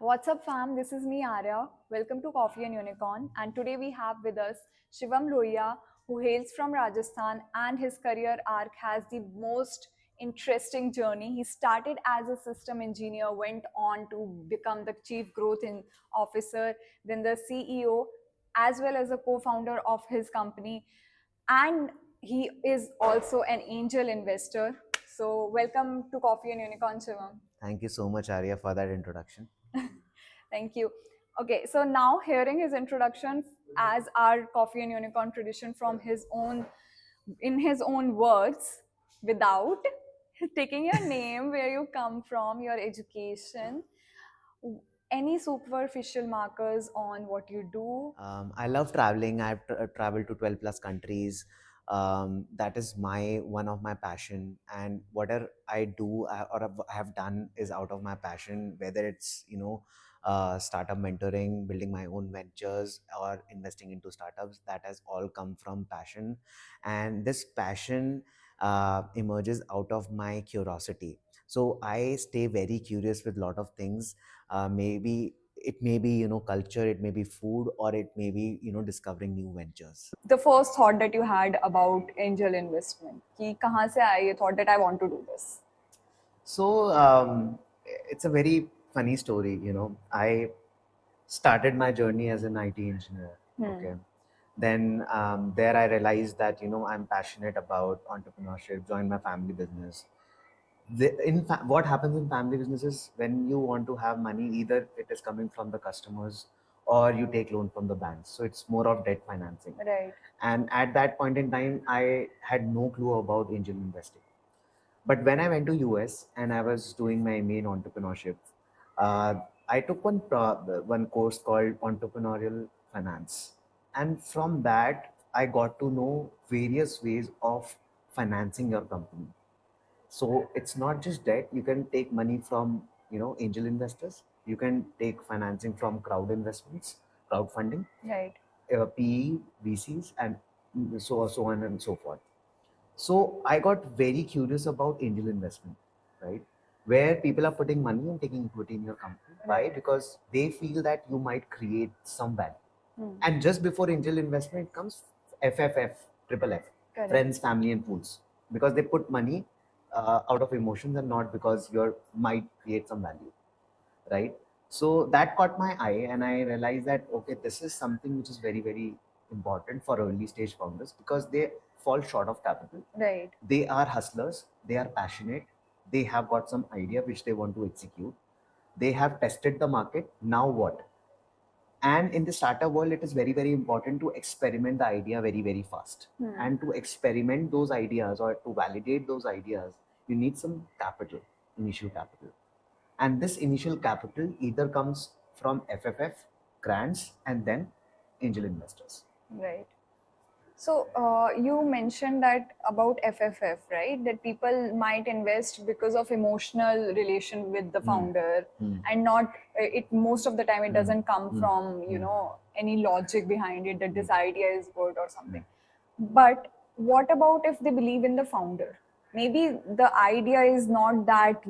What's up, fam? This is me, Arya. Welcome to Coffee and Unicorn. And today we have with us Shivam Lohia, who hails from Rajasthan, and his career arc has the most interesting journey. He started as a system engineer, went on to become the chief officer, then the CEO, as well as a co founder of his company. And he is also an angel investor. So, welcome to Coffee and Unicorn, Shivam. Thank you so much, Arya, for that introduction. Thank you. Okay, so now hearing his introduction as our Coffee and Unicorn tradition from in his own words, without taking your name, where you come from, your education, any superficial markers on what you do. I love traveling. I've traveled to 12 plus countries. That is one of my passion, and whatever I do I have done is out of my passion. Whether it's startup mentoring, building my own ventures, or investing into startups, that has all come from passion, and this passion emerges out of my curiosity. So I stay very curious with a lot of things. Maybe it may be culture, it may be food, or it may be discovering new ventures. The first thought that you had about angel investment, कि कहाँ से आई ये thought that I want to do this. So it's a very funny story. I started my journey as an IT engineer. Okay. Then there I realized that I'm passionate about entrepreneurship, joined my family business. What happens in family businesses, when you want to have money, either it is coming from the customers or you take loan from the banks, so it's more of debt financing. Right. And at that point in time, I had no clue about angel investing. But when I went to US and I was doing my MA in entrepreneurship, uh, I took one course called entrepreneurial finance, and from that I got to know various ways of financing your company. So it's not just debt. You can take money from angel investors. You can take financing from crowd investments, crowdfunding, Right. PE, VCs, and so on and so forth. So I got very curious about angel investment, right? Where people are putting money and taking equity in your company. Why? Right. Because they feel that you might create some value. Hmm. And just before angel investment comes FFF, triple F, Correct. friends, family, and fools, because they put money out of emotions and not because you might create some value, right? So that caught my eye, and I realized that okay, this is something which is very very important for early stage founders because they fall short of capital. Right. They are hustlers, they are passionate, they have got some idea which they want to execute, they have tested the market. Now what? And in the startup world, it is very very important to experiment the idea very very fast. And to experiment those ideas or to validate those ideas, you need some capital, initial capital. And this initial capital either comes from FFF, grants, and then angel investors. Right. So you mentioned that about FFF, right? That people might invest because of emotional relation with the founder, and not it. Most of the time, it doesn't come from any logic behind it that this idea is good or something. But what about if they believe in the founder? Maybe the idea is not that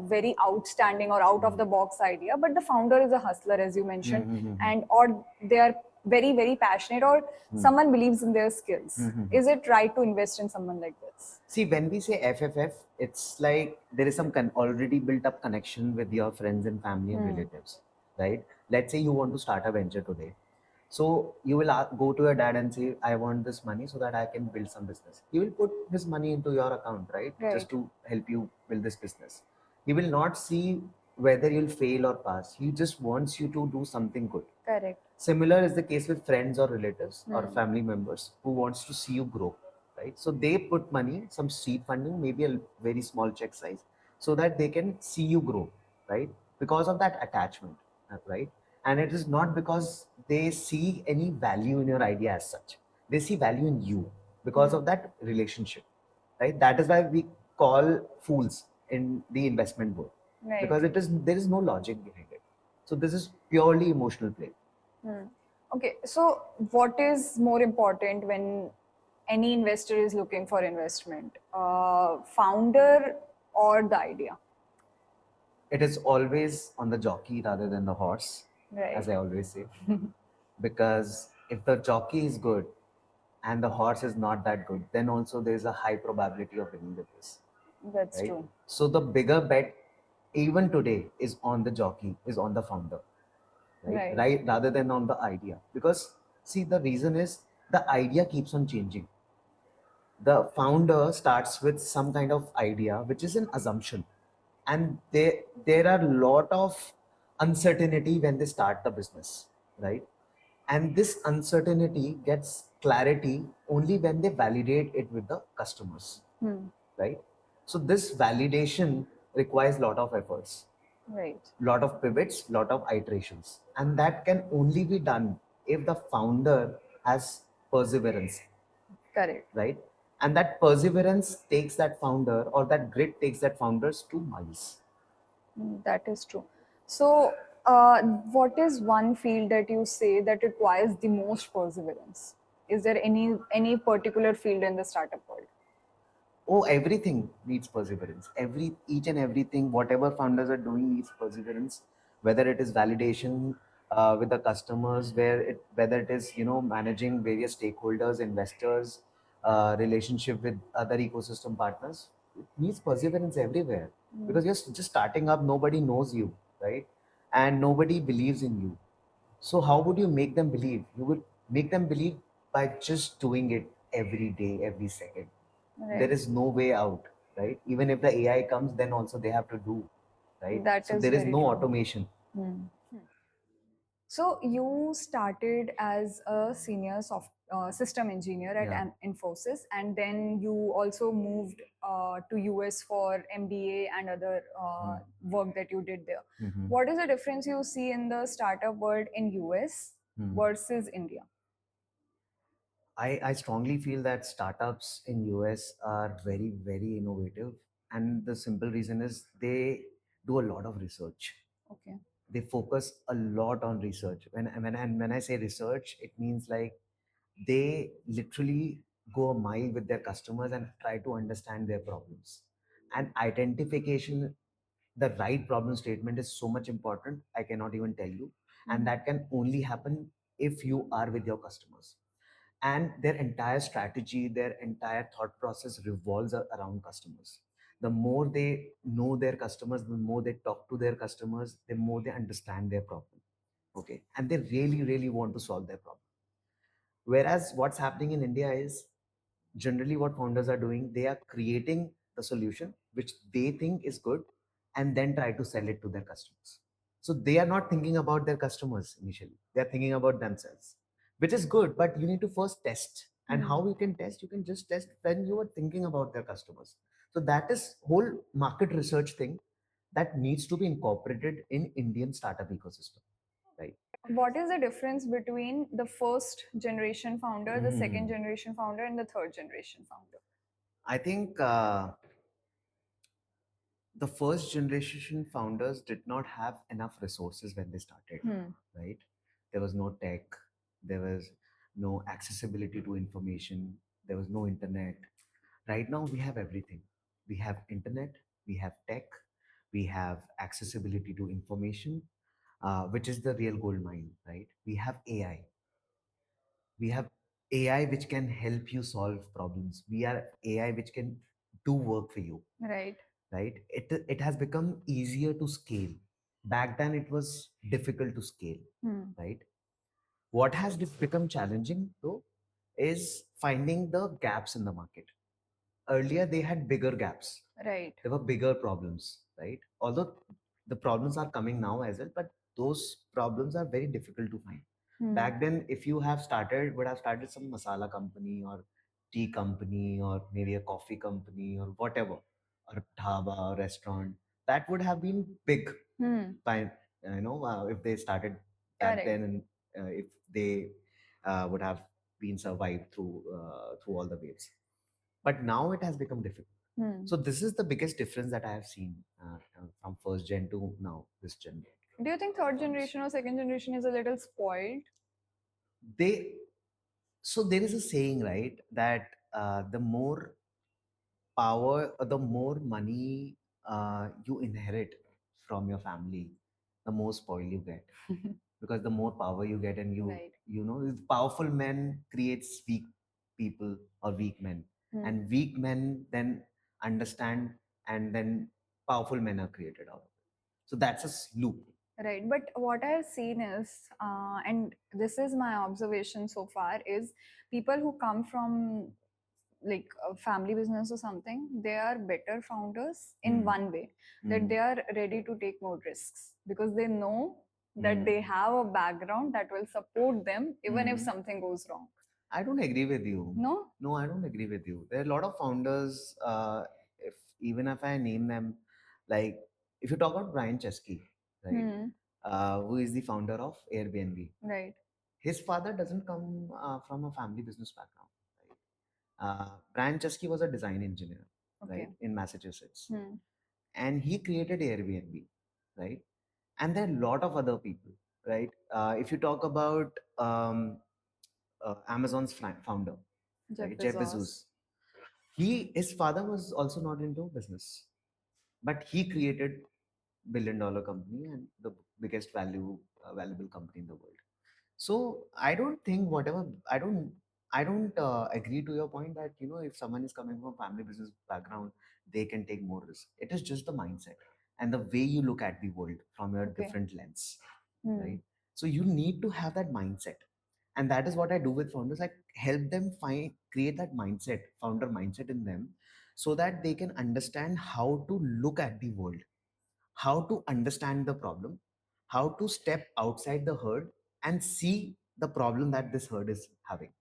very outstanding or out of the box idea, but the founder is a hustler, as you mentioned, and or they are very very passionate, or someone believes in their skills. Is it right to invest in someone like this? See, when we say FFF, it's like there is some already built up connection with your friends and family and relatives, right? Let's say you want to start a venture today. So you will go to your dad and say, I want this money so that I can build some business. He will put his money into your account, right? Just to help you build this business. He will not see whether you'll fail or pass. He just wants you to do something good. Correct. Similar is the case with friends or relatives or family members who wants to see you grow, right? So they put money, some seed funding, maybe a very small check size, so that they can see you grow, right? Because of that attachment, right? And it is not because they see any value in your idea as such. They see value in you because of that relationship, right? That is why we call fools in the investment world, Right. because there is no logic behind it. So this is purely emotional play. Okay, so what is more important when any investor is looking for investment? Founder or the idea? it is always on the jockey rather than the horse, Right. as I always say, because if the jockey is good and the horse is not that good, then also there is a high probability of winning the race, That's right? true. So the bigger bet, even today, is on the jockey, is on the founder, right? Right. Right, rather than on the idea. Because see, the reason is the idea keeps on changing. The founder starts with some kind of idea, which is an assumption, and there are a lot of uncertainty when they start the business, right? And this uncertainty gets clarity only when they validate it with the customers, Hmm. right? So this validation requires a lot of efforts, Right. lot of pivots, lot of iterations, and that can only be done if the founder has perseverance, Correct. right? And that perseverance takes that founder, or that grit takes that founders 2 miles. That is true. So, what is one field that you say that requires the most perseverance? Is there any particular field in the startup world? Oh, everything needs perseverance. Each and everything, whatever founders are doing, needs perseverance. Whether it is validation with the customers, whether it is managing various stakeholders, investors, relationship with other ecosystem partners, it needs perseverance everywhere. Because you're just starting up, nobody knows you, right? And nobody believes in you. So how would you make them believe? You would make them believe by just doing it every day, every second. There Right. is no way out, right? Even if the AI comes, then also they have to do, right? That So is there is very no true. automation. Hmm. So you started as a senior system engineer at Yeah. Infosys, and then you also moved to US for MBA and other work that you did there. Mhm. What is the difference you see in the startup world in US Hmm. versus India? I strongly feel that startups in US are very, very innovative. And the simple reason is they do a lot of research. Okay. They focus a lot on research. When I say research, it means like they literally go a mile with their customers and try to understand their problems. And identification, the right problem statement is so much important, I cannot even tell you. And that can only happen if you are with your customers, and their entire strategy, their entire thought process revolves around customers. The more they know their customers, the more they talk to their customers, the more they understand their problem. Okay, and they really, really want to solve their problem. Whereas what's happening in India is, generally what founders are doing, they are creating the solution which they think is good, and then try to sell it to their customers. So they are not thinking about their customers initially, they are thinking about themselves, which is good, but you need to first test. And how you can test? You can just test when you are thinking about their customers. So that is whole market research thing that needs to be incorporated in Indian startup ecosystem, right? What is the difference between the first generation founder, the second Mhm. generation founder, and the third generation founder? I think the first generation founders did not have enough resources when they started, Hmm. right? There was no tech, there was no accessibility to information, there was no internet. Right now we have everything. We have internet, we have tech, we have accessibility to information, which is the real gold mine, right? We have AI. We have AI which can help you solve problems. We are AI which can do work for you, Right. right? It has become easier to scale. Back then it was difficult to scale, Hmm. right? What has become challenging though is finding the gaps in the market. Earlier they had bigger gaps, Right. there were bigger problems, right? Although the problems are coming now as well, but those problems are very difficult to find. Hmm. Back then, if you would have started some masala company or tea company or maybe a coffee company or whatever, or a dhaba or restaurant, that would have been big Hmm. by if they started back Correct. then, and if they would have been survived through all the waves. But now it has become difficult. Hmm. So this is the biggest difference that I have seen from first gen to now this gen. Do you think third generation or second generation is a little spoiled? They So there is a saying, right, that the more power or the more money you inherit from your family, the more spoil you get, because the more power you get, and Right. you know, powerful men creates weak people or weak men, and weak men then understand, and then powerful men are created out of it. So that's a loop. Right. But what I've seen is, and this is my observation so far, is people who come from like a family business or something, they are better founders in one way, that they are ready to take more risks because they know that they have a background that will support them even if something goes wrong. I don't agree with you. No? No, I don't agree with you. There are a lot of founders, if even if I name them, like if you talk about Brian Chesky, right, who is the founder of Airbnb. Right. His father doesn't come from a family business background. Right? Brian Chesky was a design engineer, right, in Massachusetts, and he created Airbnb, right? And there are a lot of other people, right? If you talk about Amazon's founder, Jeff right, Jeff Bezos, his father was also not into business, but he created $1 billion company and the biggest valuable company in the world. So I don't think whatever I don't agree to your point that, you know, if someone is coming from family business background, they can take more risk. It is just the mindset and the way you look at the world from your different lens, right? So you need to have that mindset, and that is what I do with founders. I help them create that mindset, founder mindset in them, so that they can understand how to look at the world, how to understand the problem, how to step outside the herd and see the problem that this herd is having.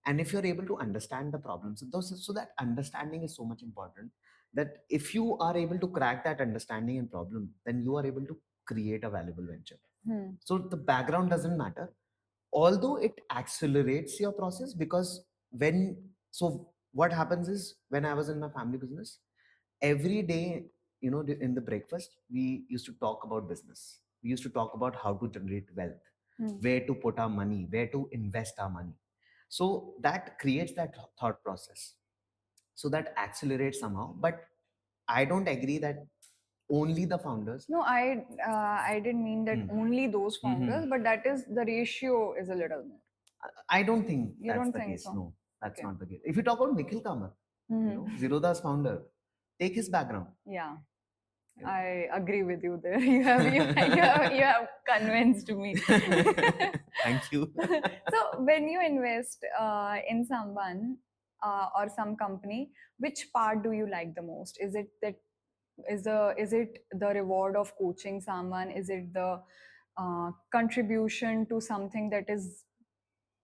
And if you're able to understand the problems, so that understanding is so much important, that if you are able to crack that understanding and problem, then you are able to create a valuable venture. So the background doesn't matter, although it accelerates your process, because when so what happens is, when I was in my family business, every day, you know, in the breakfast, we used to talk about business. We used to talk about how to generate wealth, where to put our money, where to invest our money. So that creates that thought process, so that accelerates somehow. But I don't agree that only the founders. No, I didn't mean that only those founders, but that is the ratio is a little more. I don't think You that's don't the think case. so? No, that's Okay. not the case. If you talk about Nikhil Kamath, you know, Zerodha's founder, take his background. Yeah, I agree with you there. You have convinced me. Thank you. So when you invest in someone or some company, which part do you like the most? Is it that is it the reward of coaching someone? Is it the contribution to something that is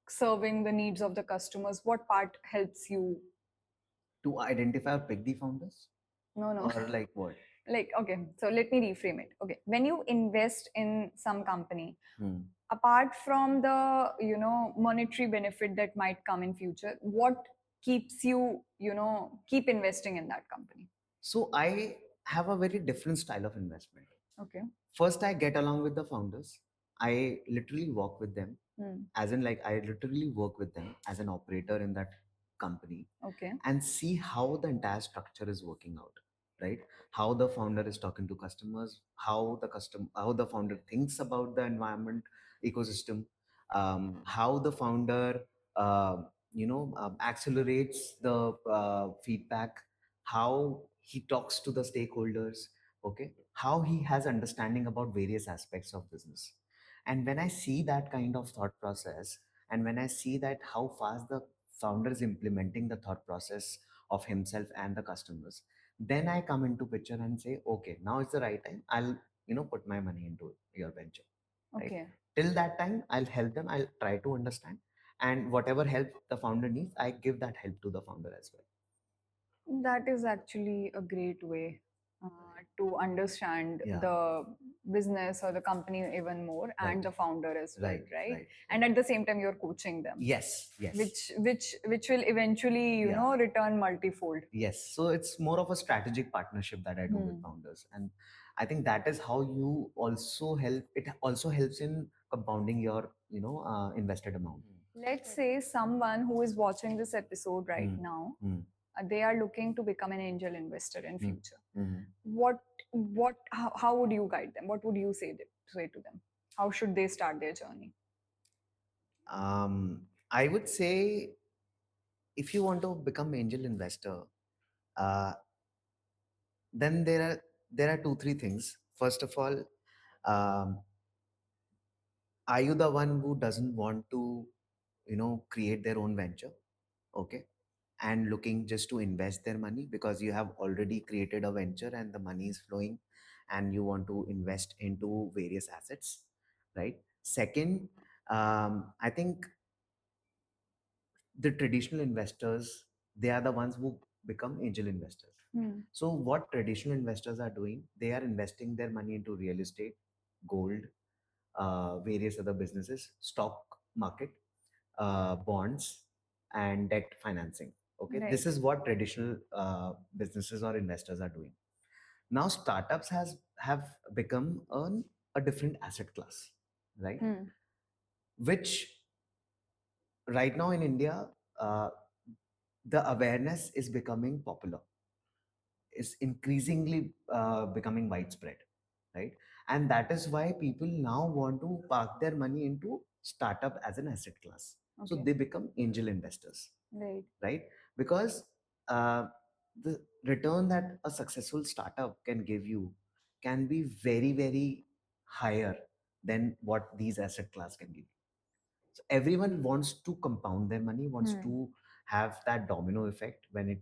serving the needs of the customers? What part helps you? To identify or pick the founders? No, no. Or like what? Like, okay, so let me reframe it. Okay, when you invest in some company, apart from the, you know, monetary benefit that might come in future, what keeps you, you know, keep investing in that company? So I have a very different style of investment. Okay. First, I get along with the founders. I literally walk with them, as in, like, I literally work with them as an operator in that company. Okay. And see how the entire structure is working out, right? How the founder is talking to customers, how the founder thinks about the environment ecosystem, how the founder accelerates the feedback, how he talks to the stakeholders, okay, how he has understanding about various aspects of business. And when I see that kind of thought process, and when I see that how fast the founder is implementing the thought process of himself and the customers, then I come into picture and say, okay, now is the right time. I'll, you know, put my money into your venture. Right? Okay. Till that time, I'll help them. I'll try to understand, and whatever help the founder needs, I give that help to the founder as well. That is actually a great way to understand the business or the company even more, and the founder as well, right? And at the same time, you're coaching them. Yes. Which will eventually, you know, return multifold. Yes. So it's more of a strategic partnership that I do with founders, and I think that is how you also help. It also helps in compounding your, you know, invested amount. Let's say someone who is watching this episode right now, they are looking to become an angel investor in future. What how would you guide them? What would you say to them? How should they start their journey? I would say if you want to become angel investor, uh, then there are two three things. First of all, um, are you the one who doesn't want to create their own venture, okay, and looking just to invest their money because you have already created a venture and the money is flowing and you want to invest into various assets, right? Second, I think the traditional investors, they are the ones who become angel investors. Hmm. So what traditional investors are doing, they are investing their money into real estate, gold, various other businesses, stock market, bonds, and debt financing. Okay, Right. this is what traditional businesses or investors are doing. Now startups have become a different asset class, right? Hmm. Which right now in India, uh, the awareness is becoming popular, is increasingly becoming widespread, right? And that is why people now want to park their money into startup as an asset class. So Okay. they become angel investors, Right. right? Because uh, the return that a successful startup can give you can be very, very higher than what these asset class can give. So everyone wants to compound their money, wants Hmm. to have that domino effect when it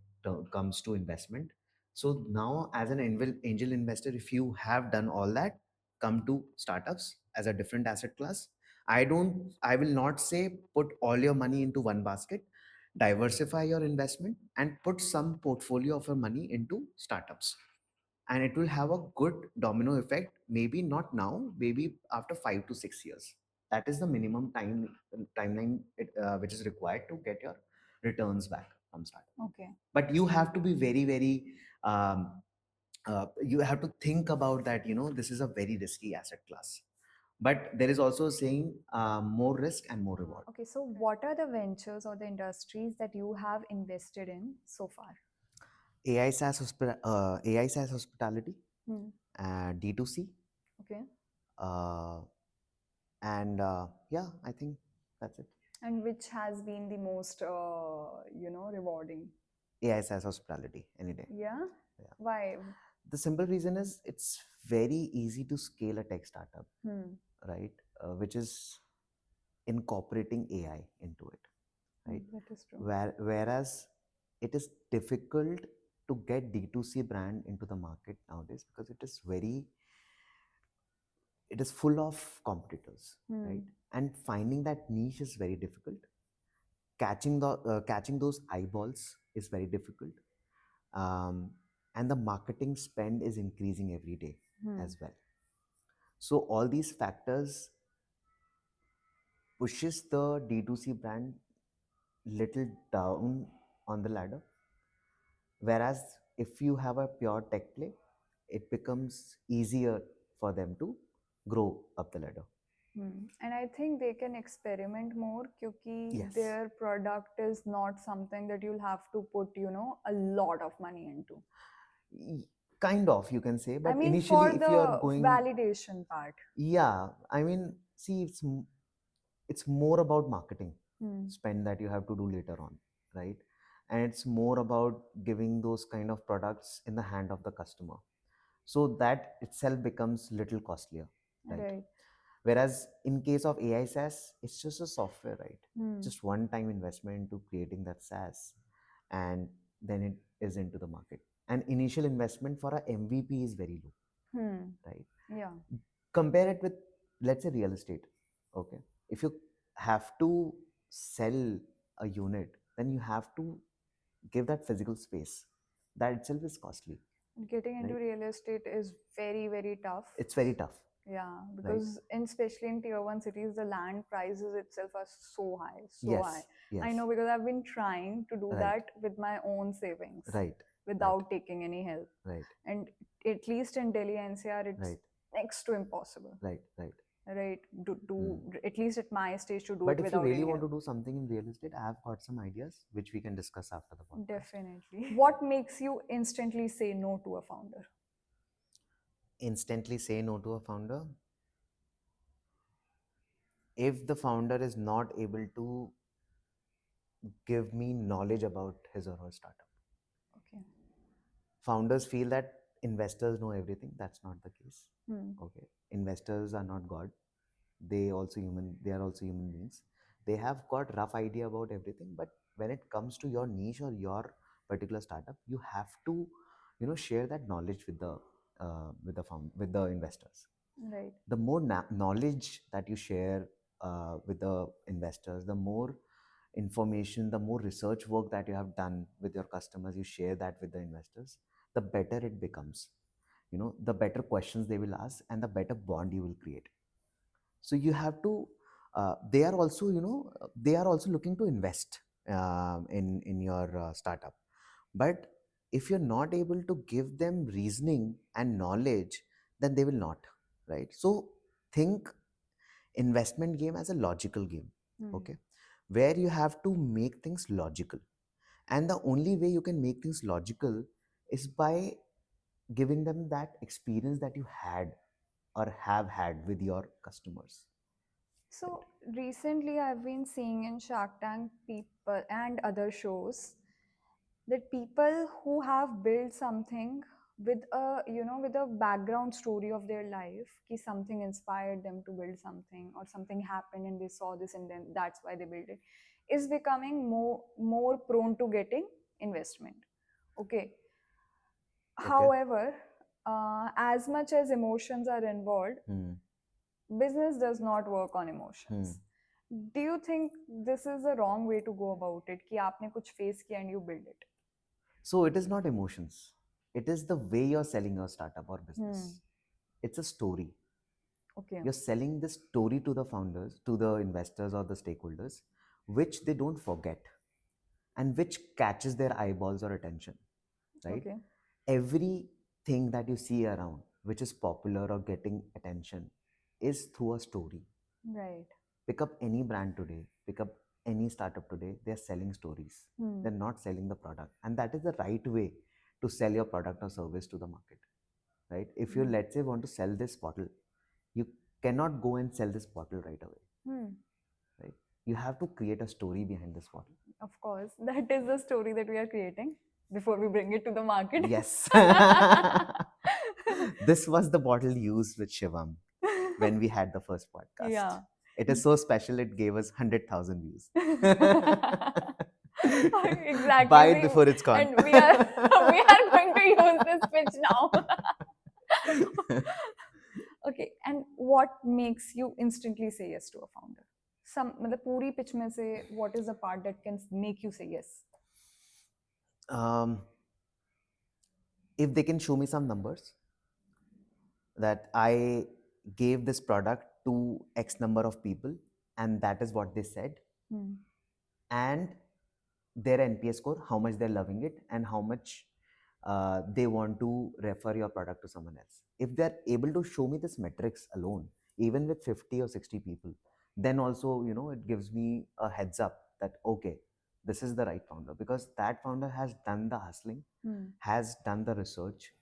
comes to investment. So now, as an angel investor, if you have done all that, come to startups as a different asset class. I will not say put all your money into one basket. Diversify your investment and put some portfolio of your money into startups, and it will have a good domino effect. Maybe not now, maybe after 5 to 6 years. That is the minimum timeline which is required to get your returns back from startup. Okay. But you have to be very, very um, you have to think about that, this is a very risky asset class, but there is also a saying, more risk and more reward. Okay, so what are the ventures or the industries that you have invested in so far? AI SaaS hospitality, Hmm. D2C, Okay. uh, and yeah, I think that's it. And which has been the most, rewarding? AI SaaS hospitality any day. Yeah. Yeah. Why? The simple reason is it's very easy to scale a tech startup, Hmm. right? Which is incorporating AI into it, right? That is true. Whereas it is difficult to get D2C brand into the market nowadays because it is full of competitors, Hmm. right? And finding that niche is very difficult. Catching those eyeballs is very difficult, and the marketing spend is increasing every day Hmm. as well. So all these factors pushes the D2C brand little down on the ladder. Whereas if you have a pure tech play, it becomes easier for them to grow up the ladder. And I think they can experiment more because Yes. their product is not something that you'll have to put, a lot of money into. Kind of, you can say, I but mean, for initially if you are the going, validation part. yeah, I mean, see, it's more about marketing Hmm. spend that you have to do later on, right? And it's more about giving those kind of products in the hand of the customer, so that itself becomes little costlier, right? Right. Whereas in case of AI SaaS, it's just a software, right? Hmm. Just one time investment into creating that SaaS, and then it is into the market. And initial investment for a MVP is very low, Hmm. right? Yeah. Compare it with, let's say, real estate. Okay, if you have to sell a unit, then you have to give that physical space. That itself is costly, Getting into right? real estate is very, very tough. It's very tough. Yeah, Right. because especially in tier one cities, the land prices itself are so high, so Yes, high. yes. I know because I've been trying to do Right. that with my own savings, Right, without taking any help. right, And at least in Delhi NCR, it's right, next to impossible, right, right. right? At least at my stage to do But it if you without really any want help. to do something in real estate, I have got some ideas which we can discuss after the podcast. Definitely. What makes you instantly say no to a founder? instantly say no to a founder if the founder is not able to give me knowledge about his or her startup. Okay. Founders feel that investors know everything. That's not the case. Hmm. Okay, investors are not god. They are also human beings. They have got rough idea about everything, but when it comes to your niche or your particular startup, you have to share that knowledge with the investors. Right. The more knowledge that you share with the investors, the more information, the more research work that you have done with your customers, you share that with the investors, the better it becomes. The better questions they will ask and the better bond you will create. So you have to they are also they are also looking to invest in your startup, but if you're not able to give them reasoning and knowledge, then they will not, right? So think investment game as a logical game. Hmm. Okay, where you have to make things logical, and the only way you can make things logical is by giving them that experience that you had or have had with your customers, right? So recently, I've been seeing in Shark Tank people and other shows that people who have built something with a with a background story of their life, ki something inspired them to build something or something happened and they saw this and then that's why they built it, is becoming more prone to getting investment. Okay. Okay. However, as much as emotions are involved, Hmm. business does not work on Hmm. emotions. Do you think this is the wrong way to go about it, कि आपने कुछ face किया and you build it? So it is not emotions. It is the way you're selling your startup or business. It's a story. Okay. You're selling this story to the founders, to the investors or the stakeholders, which they don't forget and which catches their eyeballs or attention, right? Okay. Everything that you see around, which is popular or getting attention, is through a story. Right. Pick up any brand today, pick up any startup today, they're selling stories. They're not selling the product. And that is the right way to sell your product or service to the market, right? If you, let's say, want to sell this bottle, you cannot go and sell this bottle right away, right? You have to create a story behind this bottle. Of course, that is the story that we are creating before we bring it to the market. Yes. This was the bottle used with Shivam when we had the first podcast. Yeah. It is so special, it gave us 100,000 views. Exactly. Buy it before it's gone. And we are going to use this pitch now. Okay, and what makes you instantly say yes to a founder? मतलब पूरी pitch में से what is the part that can make you say yes? If they can show me some numbers that I gave this product to X number of people and that is what they said, and their NPS score, how much they're loving it and how much they want to refer your product to someone else. If they're able to show me this metrics alone, even with 50 or 60 people, then also, it gives me a heads up that, okay, this is the right founder, because that founder has done the hustling, has done the research,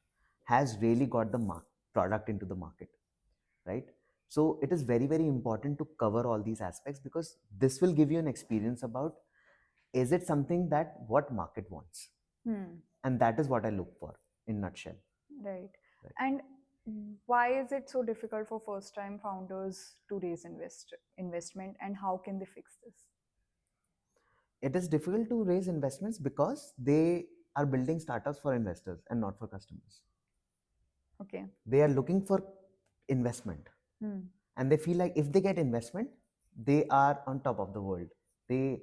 has really got the product into the market, right? So it is very, very important to cover all these aspects, because this will give you an experience about, is it something that what market wants? And that is what I look for in nutshell. Right. And why is it so difficult for first time founders to raise investment, and how can they fix this? It is difficult to raise investments because they are building startups for investors and not for customers. Okay. They are looking for investment, and they feel like if they get investment, they are on top of the world. They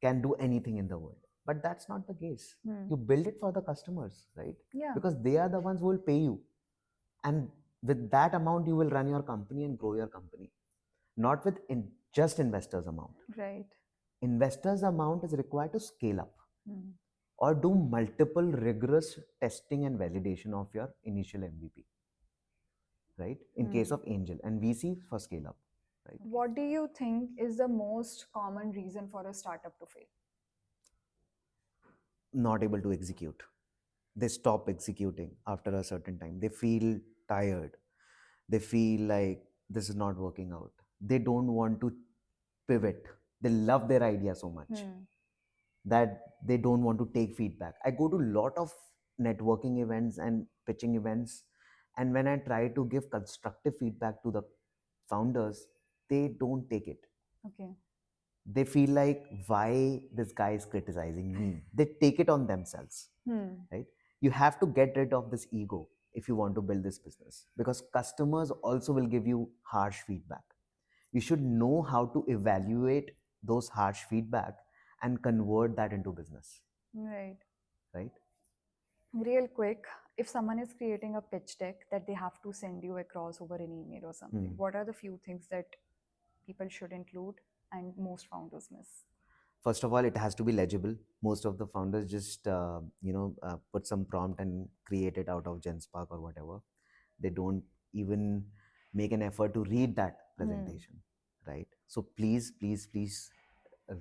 can do anything in the world. But that's not the case. You build it for the customers, right? Yeah. Because they are the ones who will pay you. And with that amount, you will run your company and grow your company. Not with just investors' amount. Right. Investors' amount is required to scale up or do multiple rigorous testing and validation of your initial MVP, right? In case of angel, and VC for scale up, right? What do you think is the most common reason for a startup to fail? Not able to execute. They stop executing after a certain time. They feel tired. They feel like this is not working out. They don't want to pivot. They love their idea so much that they don't want to take feedback. I go to a lot of networking events and pitching events, and when I try to give constructive feedback to the founders, they don't take it. Okay. They feel like, why this guy is criticizing me? They take it on themselves, right? You have to get rid of this ego if you want to build this business, because customers also will give you harsh feedback. You should know how to evaluate those harsh feedback and convert that into business, Right. right? Real quick, if someone is creating a pitch deck that they have to send you across over an email or something, what are the few things that people should include and most founders miss? First of all, it has to be legible. Most of the founders just put some prompt and create it out of GenSpark or whatever. They don't even make an effort to read that presentation, right? So please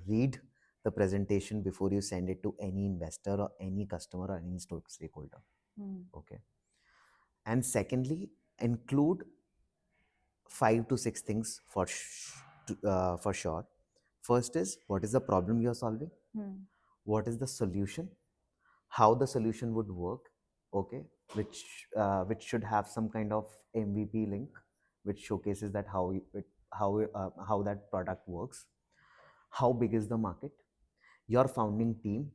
read the presentation before you send it to any investor or any customer or any stakeholder. Okay. And secondly, include 5 to 6 things for sure. First is, what is the problem you're solving? What is the solution? How the solution would work? Okay, which should have some kind of MVP link, which showcases that how that product works. How big is the market? Your founding team,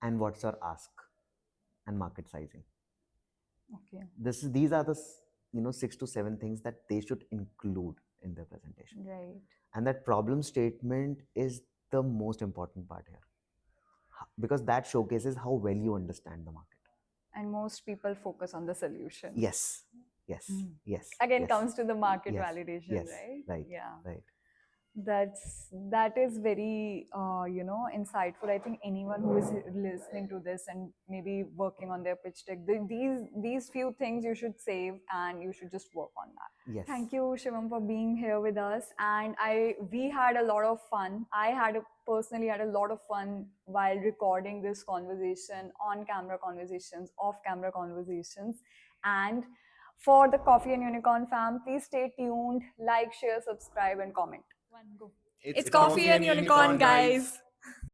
and what's your ask and market sizing. Okay. These are the 6 to 7 things that they should include in their presentation. Right. And that problem statement is the most important part here, because that showcases how well you understand the market. And most people focus on the solution. Yes. Again, yes. comes to the market Yes. validation, Yes. right? Right. Yeah. Right. That is very insightful. I think anyone who is listening to this and maybe working on their pitch deck, these few things you should save and you should just work on that. Yes. Thank you, Shivam, for being here with us. And we had a lot of fun. Personally had a lot of fun while recording this conversation, on camera conversations, off camera conversations. And for the Coffee and Unicorn fam, please stay tuned, like, share, subscribe, and comment. Go. It's Coffee and Unicorn, guys.